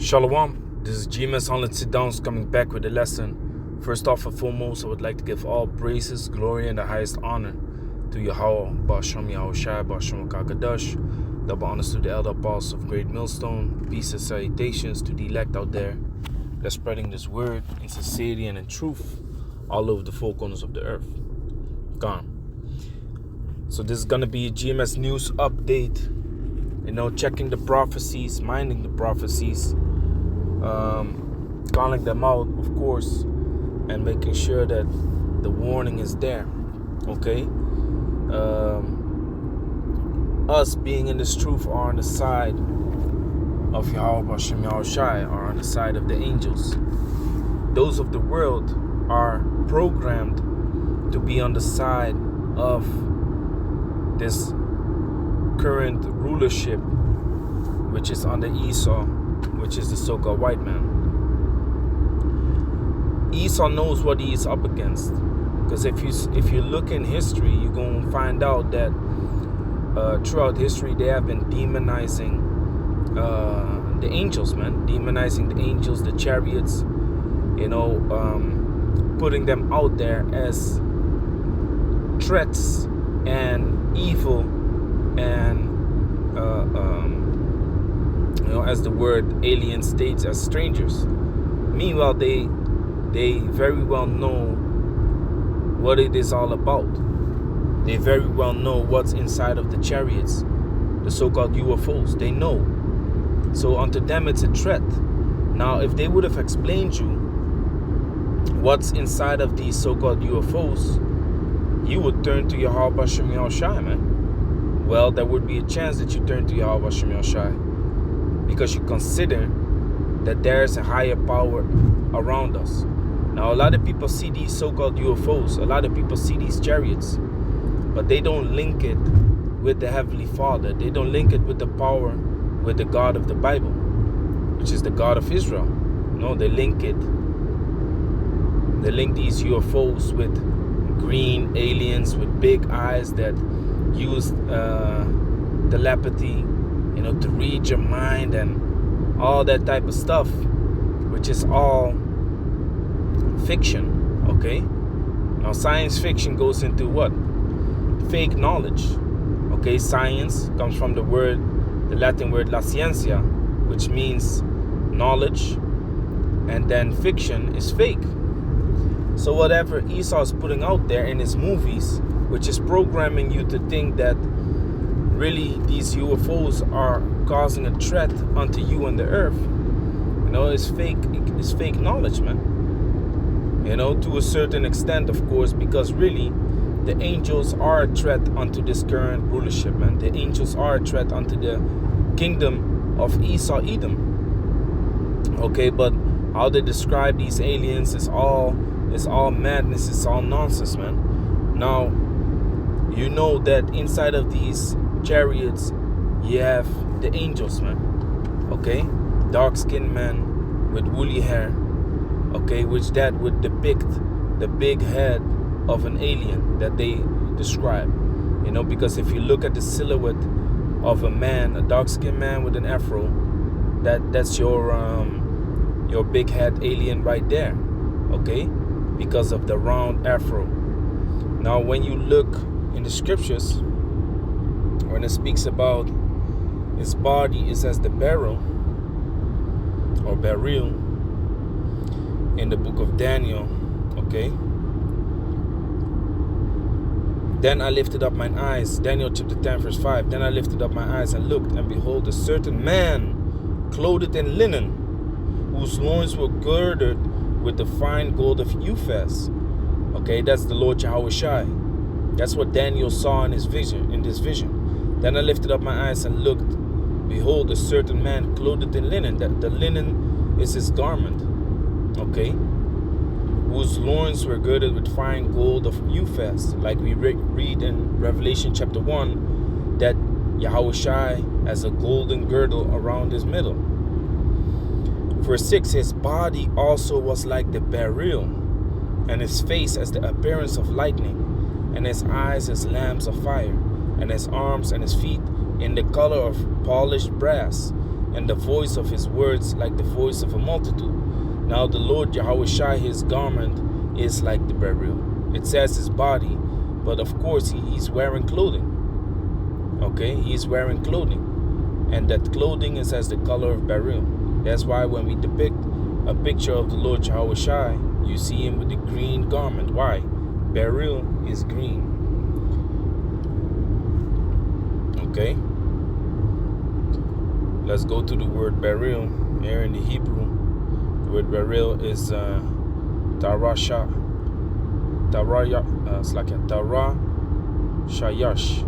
Shalom, this is GMS on Let's Sit Down, coming back with a lesson. First off and foremost, I would like to give all praises, glory, and the highest honor to Yahweh, Ba'ashem Yahushai, Ba'ashem Kakadash. Double honors to the elder apostles of Great Millstone. Peace and salutations to the elect out there that's spreading this word in sincerity and in truth all over the four corners of the earth. Gone. So this is going to be a GMS news update. Checking the prophecies, minding the prophecies, calling them out, of course, and making sure that the warning is there. Okay? Us being in this truth are on the side of Yahweh Ba'ashem Yahushai, are on the side of the angels. Those of the world are programmed to be on the side of this current rulership, which is under Esau, which is the so-called white man. Esau knows what he is up against, because if you look in history, you're going to find out that throughout history they have been demonizing the angels, man, demonizing the angels, the chariots, putting them out there as threats and evil, and as the word alien states, as strangers. Meanwhile, they very well know what it is all about. They very well know what's inside of the chariots, the so-called UFOs. They know. So unto them it's a threat. Now, if they would have explained you what's inside of these so-called UFOs, you would turn to Yahweh Ba'ashem Yahushai, man. Well, there would be a chance that you turn to Yahweh Ba'ashem Yahushai, because you consider that there's a higher power around us. Now, a lot of people see these so-called UFOs, a lot of people see these chariots, but they don't link it with the Heavenly Father. They don't link it with the power, with the God of the Bible, which is the God of Israel. No, they link these UFOs with green aliens with big eyes that use telepathy, to read your mind and all that type of stuff, which is all fiction. Okay, now science fiction goes into what? Fake knowledge. Okay, science comes from the Latin word la ciencia, which means knowledge, and then fiction is fake. So whatever Esau is putting out there in his movies, which is programming you to think that really these UFOs are causing a threat unto you and the earth, it's fake knowledge, man. To a certain extent, of course, because really the angels are a threat unto this current rulership, man. The angels are a threat unto the kingdom of Esau, Edom. Okay, but how they describe these aliens is all madness, it's all nonsense, man. Now, you know that inside of these chariots, you have the angels, man. Okay? Dark-skinned man with woolly hair. Okay? Which that would depict the big head of an alien that they describe. Because if you look at the silhouette of a man, a dark-skinned man with an afro, that's your big head alien right there. Okay? Because of the round afro. Now, when you look in the scriptures, when it speaks about his body is as the barrel or barrel in the book of Daniel, okay? Then I lifted up mine eyes, Daniel chapter 10 verse 5. Then I lifted up my eyes and looked, and behold, a certain man clothed in linen, whose loins were girded with the fine gold of Uphaz. Okay, that's the Lord Yahushai. That's what Daniel saw in this vision. Then I lifted up my eyes and looked. Behold, a certain man clothed in linen. That the linen is his garment. Okay, whose loins were girded with fine gold of Uphaz, like we read in Revelation chapter 1, that Yahushai has a golden girdle around his middle. Verse 6, his body also was like the beryl, and his face as the appearance of lightning, and his eyes as lamps of fire, and his arms and his feet in the color of polished brass, and the voice of his words like the voice of a multitude. Now the Lord Yahweh Shai, his garment is like the beryl. It says his body, but of course he's wearing clothing. Okay, he's wearing clothing, and that clothing is as the color of beryl. That's why when we depict a picture of the Lord Yahweh Shai, you see him with the green garment. Why? Beryl is green. Okay, let's go to the word beryl here in the Hebrew. The word beryl is tarasha, it's like a tarashayash,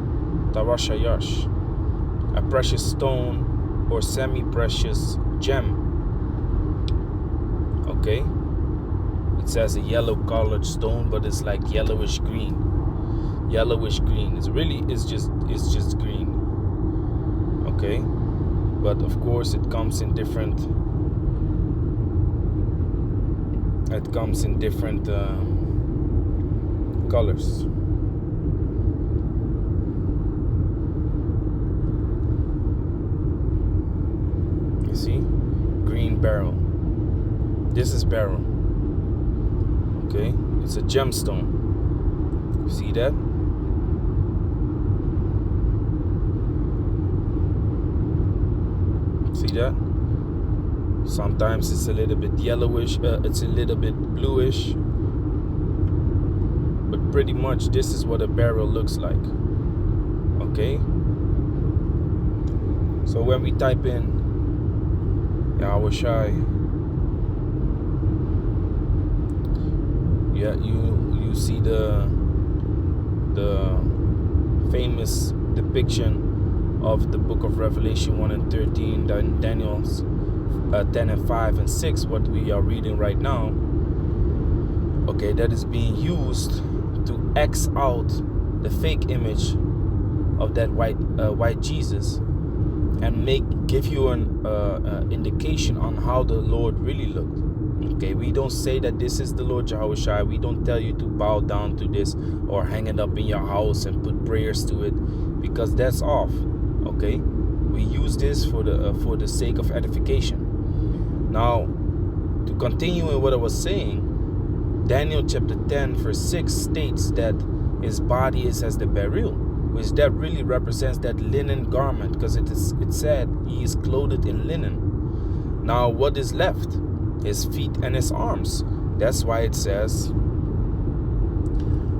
a precious stone or semi-precious gem. Okay, it says a yellow colored stone, but it's like yellowish green. It's just green. Okay, but of course it comes in different colors. You see, green beryl. This is beryl. Okay, it's a gemstone. You see that? See that? Sometimes it's a little bit yellowish, it's a little bit bluish, but pretty much this is what a beryl looks like. Okay, so when we type in Yahweh Shai, yeah, you see the famous depiction of the book of Revelation 1 and 13, Daniel's 10 and 5 and 6, what we are reading right now. Okay, that is being used to X out the fake image of that white Jesus and give you an indication on how the Lord really looked. Okay, we don't say that this is the Lord Yahweh Shai. We don't tell you to bow down to this or hang it up in your house and put prayers to it, because that's off. Okay, we use this for the sake of edification. Now, to continue in what I was saying, Daniel chapter 10 verse 6 states that his body is as the beryl, which that really represents that linen garment, because it said he is clothed in linen. Now, what is left? His feet and his arms. That's why it says,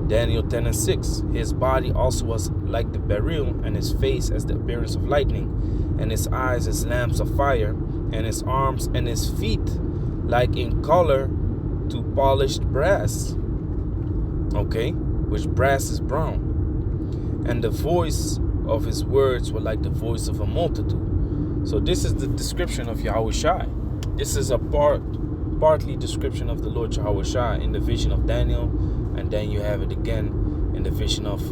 Daniel 10 and 6, his body also was like the beryl, and his face as the appearance of lightning, and his eyes as lamps of fire, and his arms and his feet like in color to polished brass. Okay, which brass is brown. And the voice of his words were like the voice of a multitude. So this is the description of Yahweh Shai. This is a partly description of the Lord Yahweh Shai in the vision of Daniel, and then you have it again in the vision of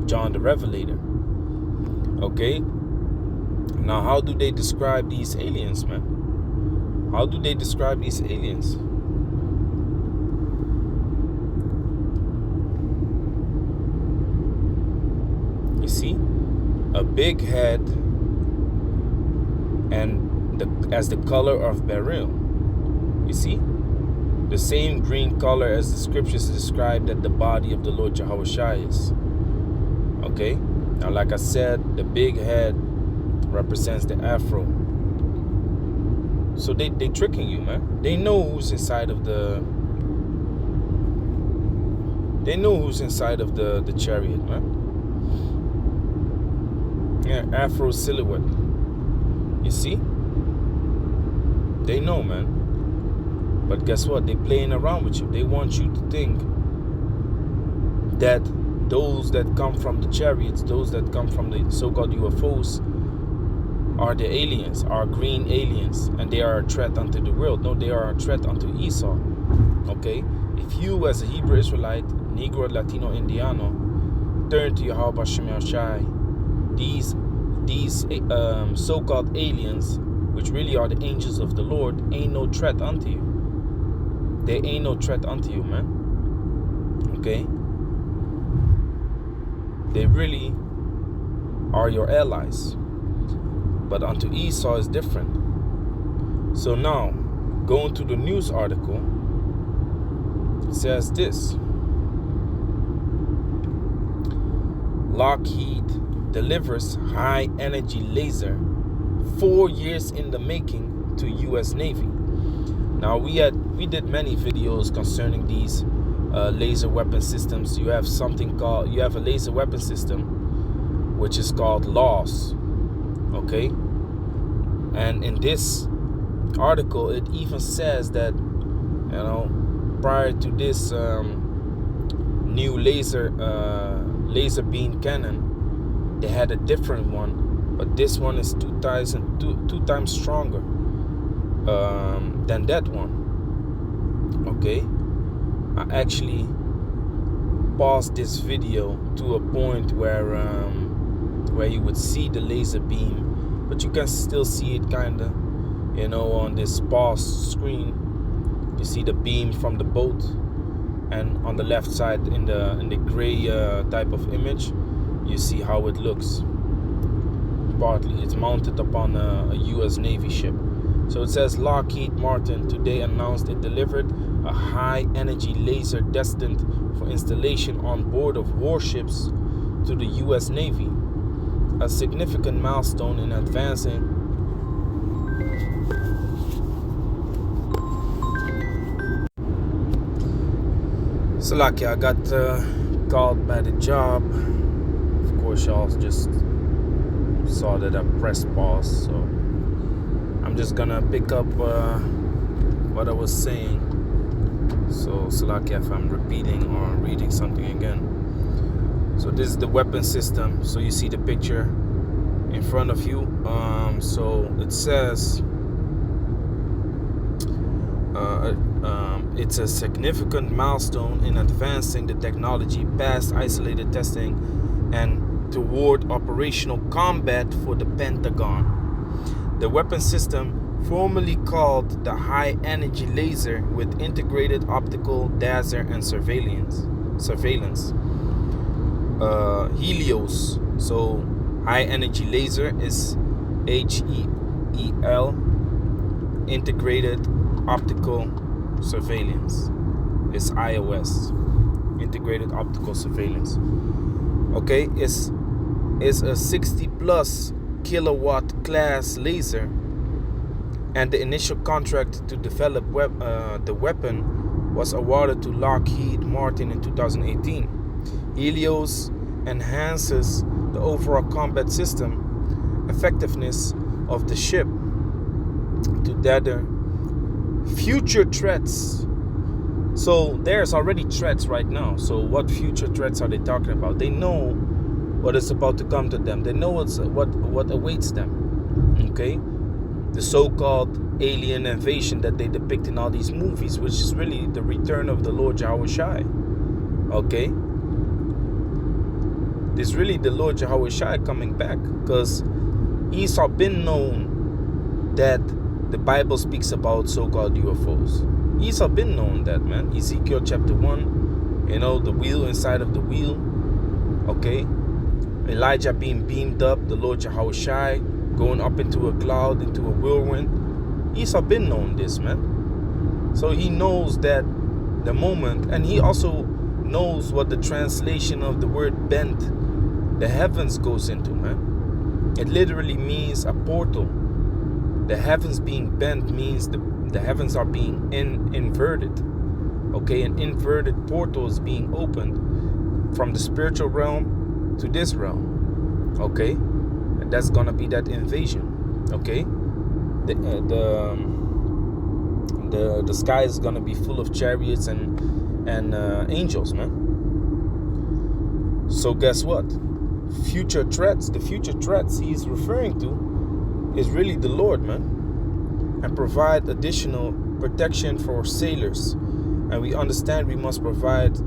John the Revelator. Okay, now how do they describe these aliens, man? How do they describe these aliens? You see, a big head and as the color of beryl. You see, the same green color as the scriptures describe that the body of the Lord Yahweh Shai is. Okay, now like I said, the big head represents the afro. So they tricking you, man. They know who's inside of the chariot, man. Yeah, afro silhouette. You see? They know, man. But guess what? They playing around with you. They want you to think that those that come from the chariots, those that come from the so-called UFOs, are the aliens, are green aliens, and they are a threat unto the world. No, they are a threat unto Esau. Okay? If you as a Hebrew Israelite, Negro, Latino, Indiano, turn to Yahweh Hashem Shai, these so-called aliens, which really are the angels of the Lord, ain't no threat unto you. They ain't no threat unto you, man. Okay? They really are your allies. but unto Esau is different. So now, going to the news article, it says this: Lockheed delivers high energy laser 4 years in the making to U.S. Navy. Now we did many videos concerning these laser weapon systems. You have a laser weapon system which is called LAWS, okay? And in this article it even says that, prior to this new laser beam cannon, they had a different one, but this one is two times stronger than that one. Okay, I actually paused this video to a point where you would see the laser beam, but you can still see it kinda, on this paused screen. You see the beam from the boat, and on the left side in the gray type of image, you see how it looks. Partly it's mounted upon a US Navy ship. So it says Lockheed Martin today announced it delivered a high energy laser destined for installation on board of warships to the US Navy, a significant milestone in advancing So lucky I got called by the job. Of course, y'all just saw that I pressed pause, so I'm just gonna pick up what I was saying. So lucky if I'm repeating or reading something again. So this is the weapon system. So you see the picture in front of you. So it says it's a significant milestone in advancing the technology past isolated testing and toward operational combat for the Pentagon. The weapon system, formerly called the High Energy Laser with integrated optical, laser, and surveillance. Helios. So High Energy Laser is HEL, integrated optical surveillance. It's iOS, integrated optical surveillance. Okay, it's a 60 plus kilowatt class laser, and the initial contract to develop the weapon was awarded to Lockheed Martin in 2018. Helios enhances the overall combat system effectiveness of the ship to gather future threats. So there's already threats right now. So what future threats are they talking about? They know what is about to come to them. They know what awaits them. Okay, the so-called alien invasion that they depict in all these movies, which is really the return of the Lord Yahushai. Okay, it's really the Lord Yahushai coming back, because Esau been known that the Bible speaks about so-called UFOs. Esau been known that, man. Ezekiel chapter 1, the wheel inside of the wheel. Okay, Elijah being beamed up, the Lord Yahushai going up into a cloud, into a whirlwind. Esau been known this, man. So he knows that the moment, and he also knows what the translation of the word bent, the heavens, goes into, man. It literally means a portal. The heavens being bent means the heavens are being inverted. Okay, an inverted portal is being opened from the spiritual realm to this realm. Okay, and that's gonna be that invasion. Okay, the sky is gonna be full of chariots and angels, man. So guess what? The future threats he's referring to is really the Lord, man, and provide additional protection for sailors. And we understand we must provide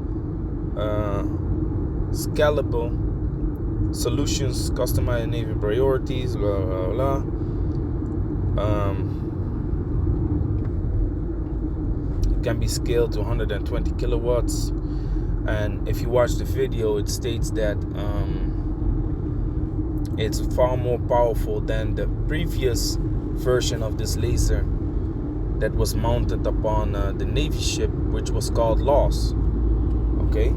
scalable solutions, customized Navy priorities, blah, blah, blah. It can be scaled to 120 kilowatts. And if you watch the video, it states that It's far more powerful than the previous version of this laser that was mounted upon the Navy ship, which was called Loss. Okay.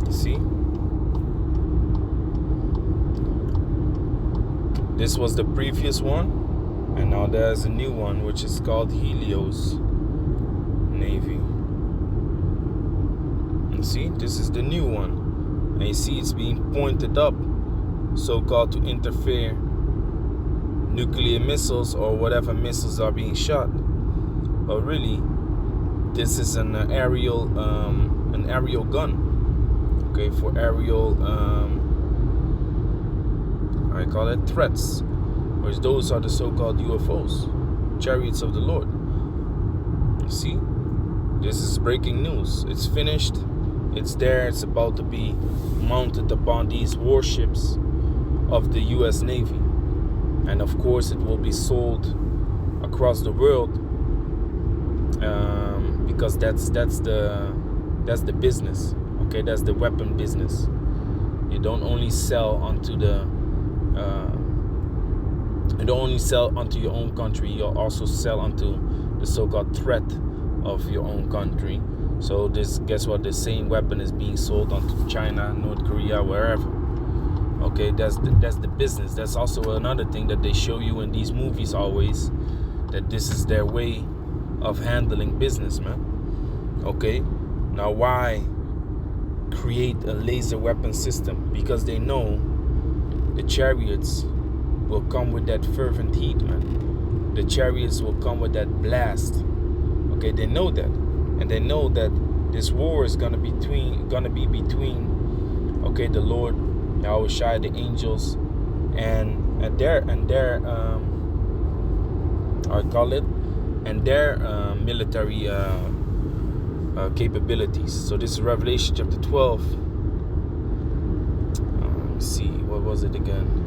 You see? This was the previous one, and now there's a new one which is called Helios Navy. You see, this is the new one, and you see it's being pointed up, so-called to interfere nuclear missiles or whatever missiles are being shot. But really, this is an aerial gun. Okay, for aerial I call it threats, which those are the so-called UFOs, chariots of the Lord. You see, this is breaking news. It's finished. It's there. It's about to be mounted upon these warships of the U.S. Navy, and of course, it will be sold across the world because that's the business. Okay, that's the weapon business. You don't only sell onto your own country. You also sell onto the so-called threat of your own country. So guess what? The same weapon is being sold onto China, North Korea, wherever. Okay, that's the business. That's also another thing that they show you in these movies always, that this is their way of handling business, man. Okay, now why create a laser weapon system? Because they know the chariots will come with that fervent heat, man. The chariots will come with that blast. Okay, they know that, and they know that this war is gonna be between okay, the Lord Yahweh Shai, the angels, and their military capabilities. So this is Revelation chapter 12. Let me see, what was it again?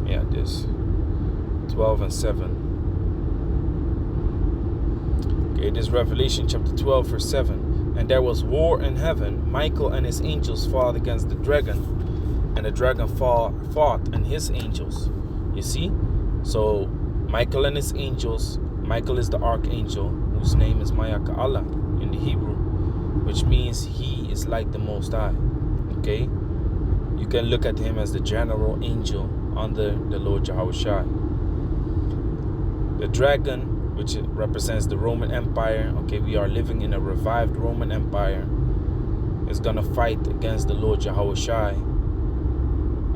Yeah, this 12 and 7. Okay, this is Revelation chapter 12 verse 7. And there was war in heaven. Michael and his angels fought against the dragon, and the dragon fought and his angels. You see? So Michael and his angels. Michael is the archangel, whose name is Mayaka Allah in the Hebrew, which means he is like the Most High. Okay? You can look at him as the general angel under the Lord Yahweh Shai. The dragon, which represents the Roman Empire. Okay, we are living in a revived Roman Empire. Is gonna fight against the Lord Yahweh Shai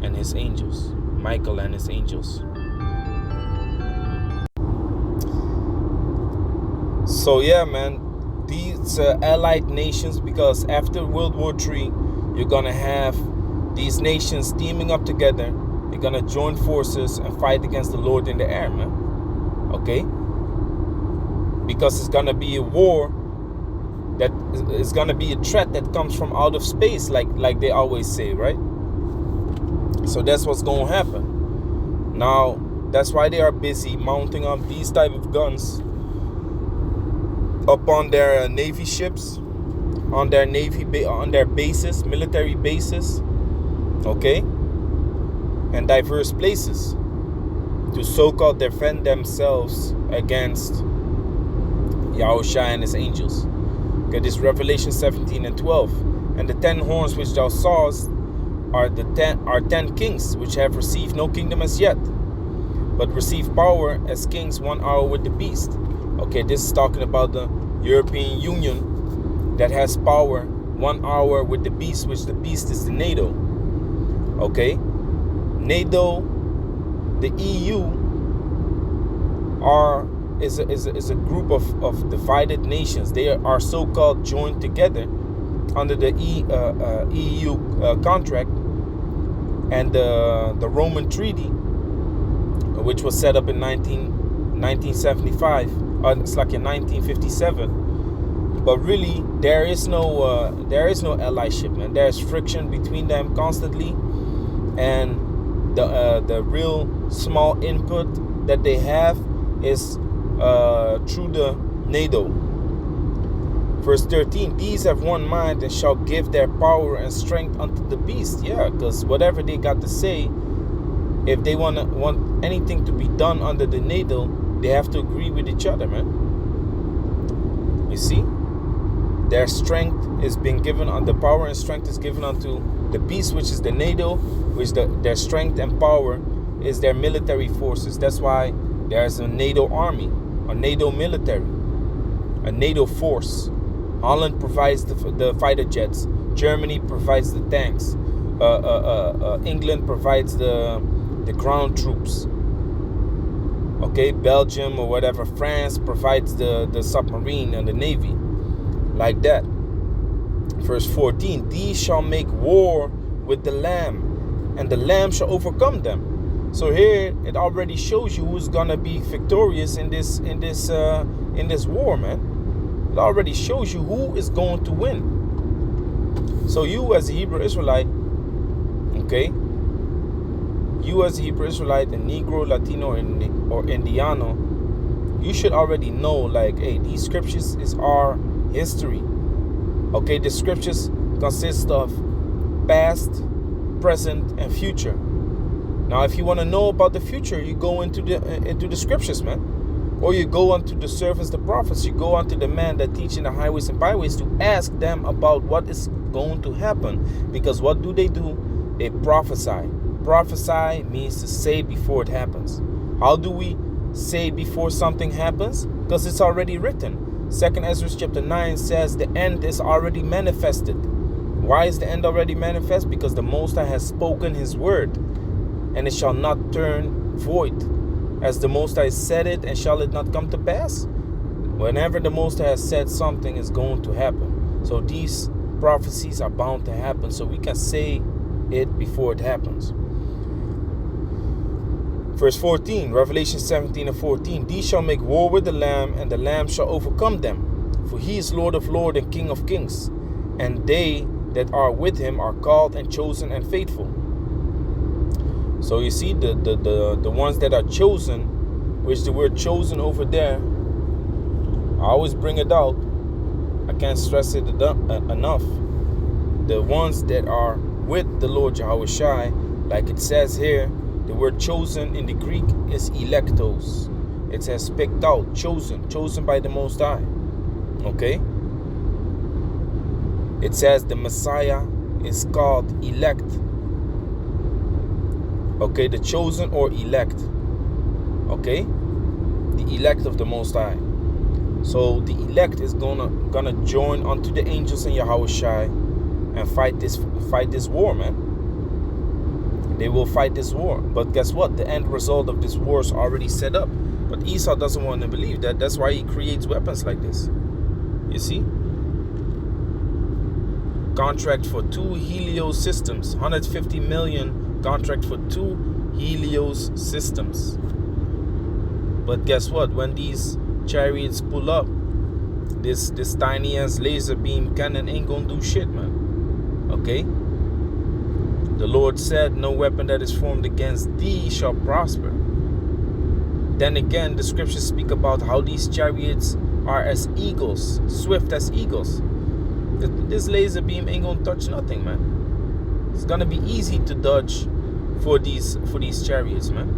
and his angels, Michael and his angels. So yeah, man, these allied nations, because after World War III, you're gonna have these nations teaming up together. They're gonna join forces and fight against the Lord in the air, man. Okay? Because it's gonna be a war that is gonna be a threat that comes from out of space, like they always say, right? So that's what's gonna happen. Now, that's why they are busy mounting up these type of guns upon their Navy ships, on their bases, military bases, okay, and diverse places, to so-called defend themselves against Yahushua and his angels. Okay, this Revelation 17 and 12. And the 10 horns which thou sawest are 10 kings, which have received no kingdom as yet, but receive power as kings 1 hour with the beast. Okay, this is talking about the European Union that has power 1 hour with the beast, which the beast is the NATO. Okay, NATO, the EU is a group of divided nations. They are so-called joined together under the EU contract and the Roman Treaty, which was set up in 1975. It's like in 1957. But really, there is no allyship, man. There's friction between them constantly, and The real small input that they have is through the NATO. Verse 13, these have one mind and shall give their power and strength unto the beast. Yeah, because whatever they got to say, if they want anything to be done under the NATO, they have to agree with each other, man. You see? Their strength is being given on the power and strength is given unto the beast, which is the NATO, which their strength and power is their military forces. That's why there's a NATO army, a NATO military, a NATO force. Holland provides the fighter jets. Germany provides the tanks. England provides the ground troops. Okay, Belgium or whatever, France provides the submarine and the navy. Like that. Verse 14, these shall make war with the Lamb, and the Lamb shall overcome them. So here it already shows you who's gonna be victorious in this war, man. It already shows you who is going to win. So you as a Hebrew Israelite, okay, you as a Hebrew Israelite, a Negro, Latino, or Indiano, you should already know, like, hey, these scriptures is our history. Okay, the scriptures consist of past, present, and future. Now, if you want to know about the future, you go into the scriptures, man. Or you go unto the servants, the prophets. You go unto the men that teach in the highways and byways to ask them about what is going to happen. Because what do? They prophesy. Prophesy means to say before it happens. How do we say before something happens? Because it's already written. 2 Ezra chapter 9 says the end is already manifested. Why is the end already manifest? Because the Most High has spoken his word, and it shall not turn void. As the Most High said it, and shall it not come to pass? Whenever the Most High has said something is going to happen. So these prophecies are bound to happen, so we can say it before it happens. Verse 14, Revelation 17 and 14. These shall make war with the Lamb, and the Lamb shall overcome them. For he is Lord of lords and King of kings. And they that are with him are called and chosen and faithful. So you see, the ones that are chosen, which the word chosen over there, I always bring it out. I can't stress it enough. The ones that are with the Lord Yahushua, like it says here, the word chosen in the Greek is electos. It says picked out, chosen by the Most High. Okay? It says the Messiah is called elect. Okay, the chosen or elect. Okay? The elect of the Most High. So the elect is gonna join unto the angels in Yahushua and fight this war, man. They will fight this war. But guess what? The end result of this war is already set up. But Esau doesn't want to believe that. That's why he creates weapons like this. You see? Contract for 2 Helios systems. 150 million contract for 2 Helios systems. But guess what? When these chariots pull up, this tiny ass laser beam cannon ain't gonna do shit, man. Okay? The Lord said, no weapon that is formed against thee shall prosper. Then again, the scriptures speak about how these chariots are as eagles, swift as eagles. This laser beam ain't gonna touch nothing, man. It's gonna be easy to dodge for these chariots, man.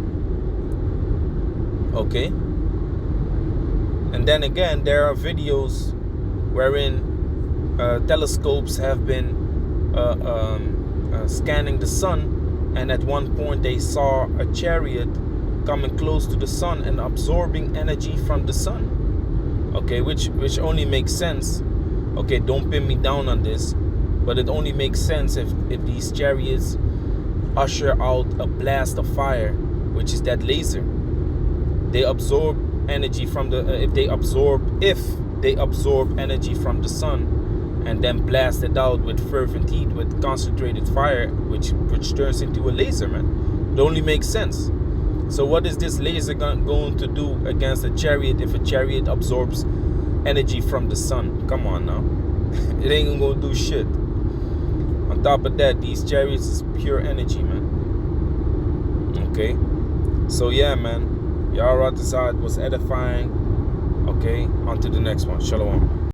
Okay? And then again, there are videos wherein telescopes have been scanning the sun, and at one point they saw a chariot coming close to the sun and absorbing energy from the sun. Okay, which only makes sense. Okay, don't pin me down on this, but it only makes sense if these chariots usher out a blast of fire, which is that laser. They absorb energy from the if they absorb energy from the sun and then blast it out with fervent heat, with concentrated fire, which turns into a laser, man. It only makes sense. So what is this laser going to do against a chariot if a chariot absorbs energy from the sun? Come on now. It ain't gonna do shit. On top of that, these chariots is pure energy, man. Okay, so yeah, man, Yara Desad was edifying. Okay, on to the next one. Shalom.